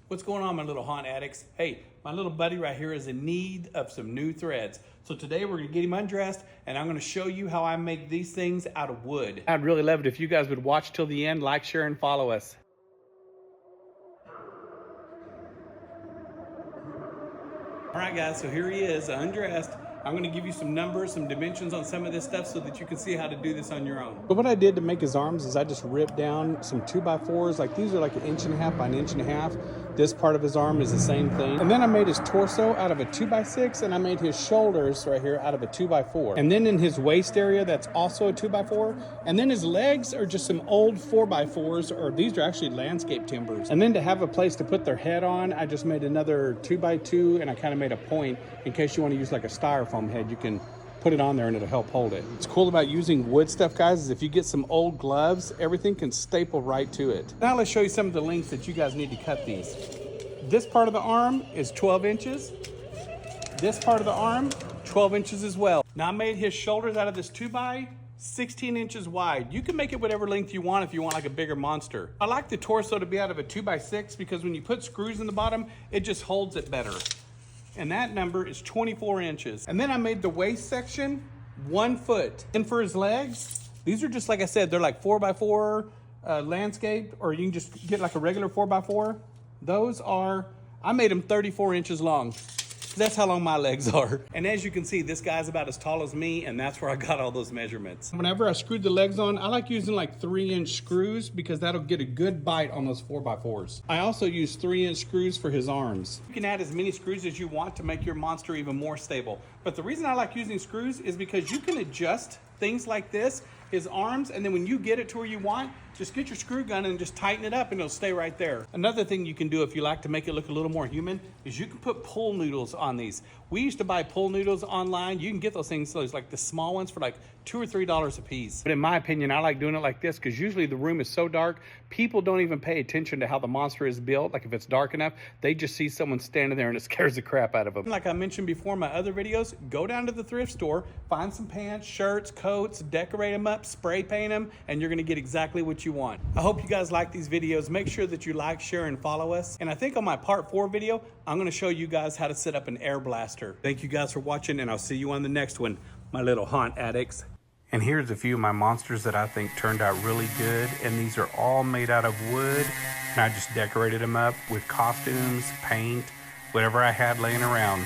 What's going on, my little haunt addicts? Hey, my little buddy right here is in need of some new threads. So today we're gonna get him undressed and I'm gonna show you how I make these things out of wood. I'd really love it if you guys would watch till the end, like, share, and follow us. All right, guys, so here he is, undressed. I'm gonna give you some numbers, some dimensions on some of this stuff so that you can see how to do this on your own. So what I did to make his arms is I just ripped down some 2x4s. Like these are like 1.5 by 1.5 inches. This part of his arm is the same thing. And then I made his torso out of a 2x6, and I made his shoulders right here out of a 2x4. And then in his waist area, that's also a 2x4. And then his legs are just some old 4x4s, or these are actually landscape timbers. And then to have a place to put their head on, I just made another 2x2, and I kind of made a point in case you want to use like a styrofoam head. You can put it on there and it'll help hold it. What's cool about using wood stuff, guys, is if you get some old gloves, everything can staple right to it. Now let's show you some of the lengths that you guys need to cut these. This part of the arm is 12 inches. This part of the arm, 12 inches as well. Now I made his shoulders out of this 2x 16 inches wide. You can make it whatever length you want if you want like a bigger monster. I like the torso to be out of a 2x6 because when you put screws in the bottom, it just holds it better. And that number is 24 inches. And then I made the waist section 1 foot. And for his legs, these are just, like I said, they're like 4x4 landscape, or you can just get like a regular 4x4. Those are, I made them 34 inches long. That's how long my legs are. And as you can see, this guy's about as tall as me, and that's where I got all those measurements. Whenever I screwed the legs on, I like using like 3-inch screws because that'll get a good bite on those 4x4s. I also use 3-inch screws for his arms. You can add as many screws as you want to make your monster even more stable. But the reason I like using screws is because you can adjust things like this, his arms, and then when you get it to where you want, just get your screw gun and just tighten it up and it'll stay right there. Another thing you can do if you like to make it look a little more human is you can put pool noodles on these. We used to buy pool noodles online. You can get those things, those like the small ones, for like $2 or $3 a piece. But in my opinion, I like doing it like this because usually the room is so dark, people don't even pay attention to how the monster is built. Like if it's dark enough, they just see someone standing there and it scares the crap out of them. Like I mentioned before in my other videos, go down to the thrift store, find some pants, shirts, coats, decorate them up, spray paint them, and you're gonna get exactly what you want. I hope you guys like these videos. Make sure that you like, share, and follow us. And I think on my part 4 video, I'm gonna show you guys how to set up an air blaster. Thank you guys for watching, and I'll see you on the next one, my little haunt addicts. And here's a few of my monsters that I think turned out really good. And these are all made out of wood. And I just decorated them up with costumes, paint, whatever I had laying around.